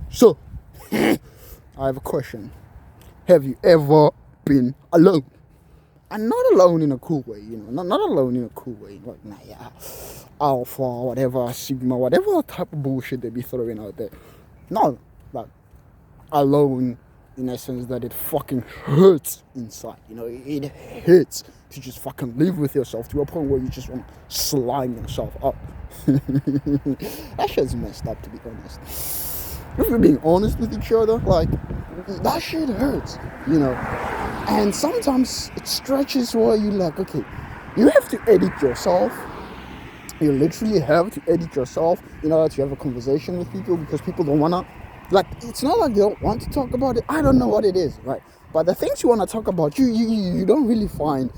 So, I have a question. Have you ever been alone? And not alone in a cool way, not alone in a cool way, like, nah, yeah, alpha, whatever, sigma, whatever type of bullshit they be throwing out there. No, like, alone in a sense that it fucking hurts inside, it hurts to just fucking live with yourself to a point where you just want to slime yourself up. That shit's messed up, to be honest. If we're being honest with each other, like, that shit hurts, and sometimes it stretches where you like, okay, you have to edit yourself. You literally have to edit yourself in order to have a conversation with people, because people don't want to, like, it's not like they don't want to talk about it. I don't know what it is, right? But the things you want to talk about, you don't really find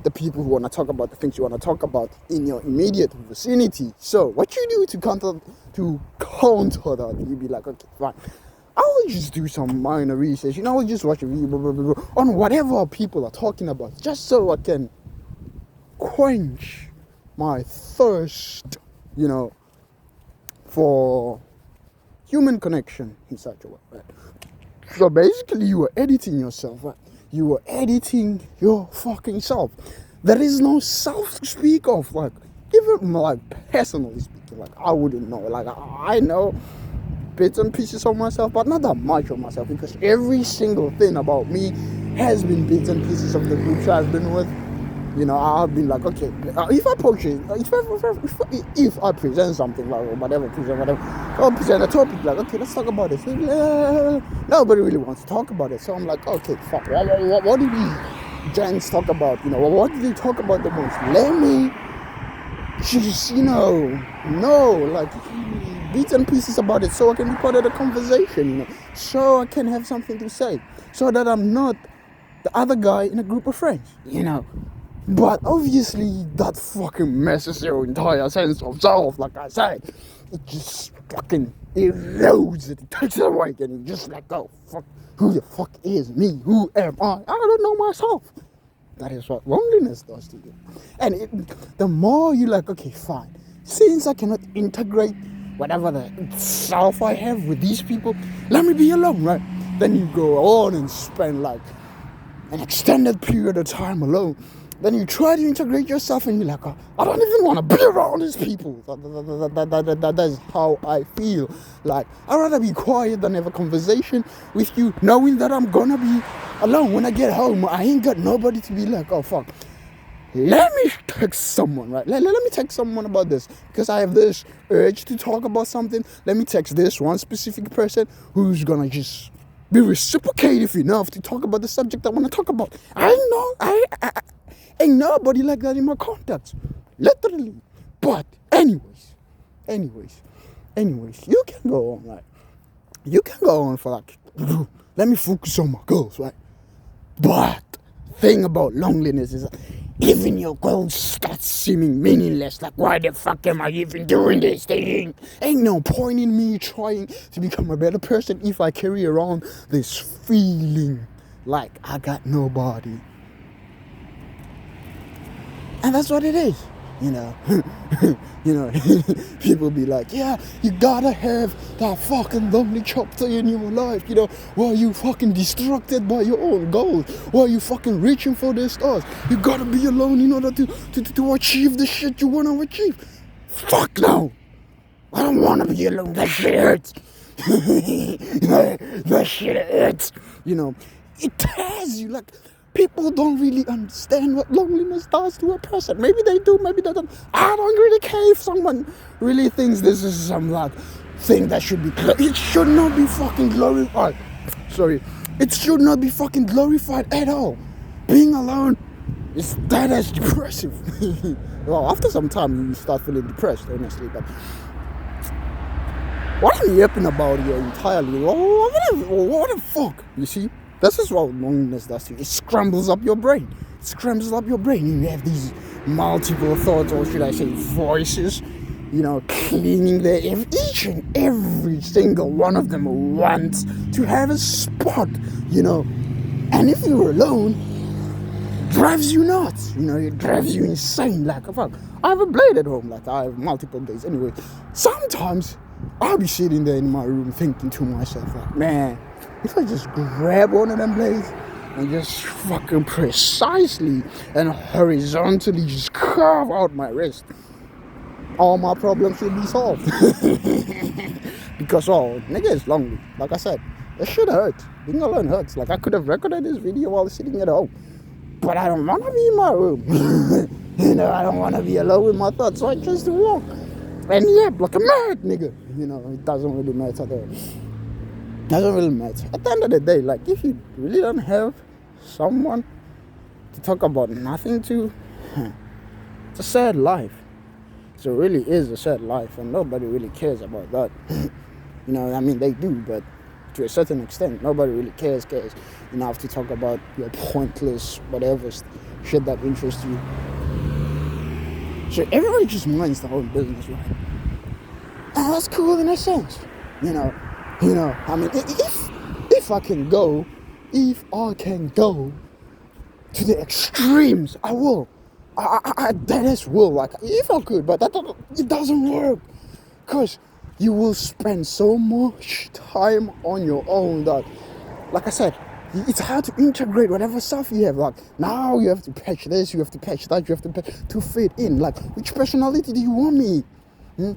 the people who want to talk about the things you want to talk about in your immediate vicinity. So what you do to counter that, you be like, okay, fine, I will just do some minor research. I'll just watch a video on whatever people are talking about, just so I can quench my thirst, for human connection in such a way, right? So basically, you are editing yourself, right? You are editing your fucking self. There is no self to speak of, like, even like personally speaking, like, I wouldn't know. Like, I know bits and pieces of myself, but not that much of myself, because every single thing about me has been bits and pieces of the groups I've been with. I've been like, okay, if I approach it, if I present something, like, whatever, I'll present a topic, like, okay, let's talk about this. Nobody really wants to talk about it, so I'm like, okay, fuck, what do these gents talk about? What do they talk about the most? Let me just, like, bits and pieces about it, so I can be part of the conversation, so I can have something to say, so that I'm not the other guy in a group of friends, But obviously, that fucking messes your entire sense of self, like I said. It just fucking erodes it. It takes it away, and you're just like, oh, fuck, who the fuck is me? Who am I? I don't know myself. That is what loneliness does to you. And the more you like, okay, fine, since I cannot integrate whatever the self I have with these people, let me be alone, right? Then you go on and spend like an extended period of time alone. Then you try to integrate yourself and you're like, oh, I don't even want to be around these people. That's how I feel. Like, I'd rather be quiet than have a conversation with you, knowing that I'm gonna be alone when I get home. I ain't got nobody to be like, oh, fuck, let me text someone, right? Let me text someone about this, because I have this urge to talk about something. Let me text this one specific person who's gonna just be reciprocative enough to talk about the subject I want to talk about. I ain't nobody like that in my contacts, literally. But anyways, you can go on, right? You can go on for like, let me focus on my goals, right? But thing about loneliness is that even your goals start seeming meaningless. Like, why the fuck am I even doing this thing? Ain't no point in me trying to become a better person if I carry around this feeling like I got nobody. And that's what it is, people be like, yeah, you gotta have that fucking lonely chapter in your life, while you fucking distracted by your own goals, while you fucking reaching for the stars. You gotta be alone in order to achieve the shit you wanna achieve. Fuck no, I don't wanna be alone. That shit hurts. That shit hurts. It tears you. Like, people don't really understand what loneliness does to a person. Maybe they do, maybe they don't. I don't really care if someone really thinks this is some like thing that should be. It should not be fucking glorified. Sorry, it should not be fucking glorified at all. Being alone is that as depressive. Well, after some time you start feeling depressed, honestly. But what I'm yapping about here entirely, what the fuck? You see? This is what loneliness does to you. It scrambles up your brain. You have these multiple thoughts, or should I say voices, cleaning there. Each and every single one of them wants to have a spot, And if you're alone, it drives you nuts. It drives you insane. Like, fuck, I have a blade at home. Like, I have multiple blades. Anyway, sometimes I'll be sitting there in my room thinking to myself, like, man, if I just grab one of them blades and just fucking precisely and horizontally just carve out my wrist, all my problems should be solved. Because, nigga is lonely. Like I said, it should hurt. Being alone hurts. Like, I could have recorded this video while sitting at home, but I don't want to be in my room. You know, I don't want to be alone with my thoughts, so I choose to walk. And yeah, like a mad nigga. You know, it doesn't really matter though. It doesn't really matter. At the end of the day, like, if you really don't have someone to talk about nothing to, it's a sad life. So it really is a sad life, and nobody really cares about that. You know, I mean, they do, but to a certain extent, nobody really cares enough to talk about your pointless whatever shit that interests you. So everybody just minds their own business, right? And that's cool in a sense, you know. I mean, if I can go to the extremes, I will. I deadass will, like, if I could, but it doesn't work, because you will spend so much time on your own that, like I said, it's hard to integrate whatever stuff you have. Like, now you have to patch this, you have to patch that, you have to patch to fit in. Like, which personality do you want me?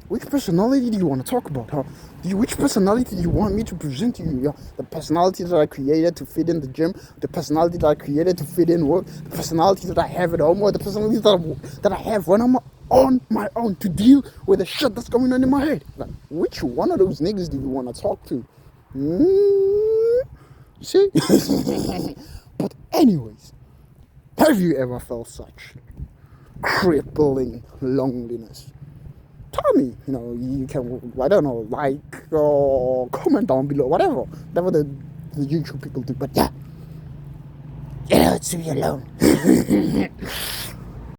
Which personality do you want to talk about? Which personality do you want me to present to you? The personality that I created to fit in the gym, the personality that I created to fit in work, the personality that I have at home, or the personality that I have when I'm on my own to deal with the shit that's going on in my head. Like, which one of those niggas do you want to talk to? You see? But anyways, have you ever felt such crippling loneliness? Tell me, you know, you can, I don't know, like or comment down below, whatever the YouTube people do. But yeah, it hurts to be alone.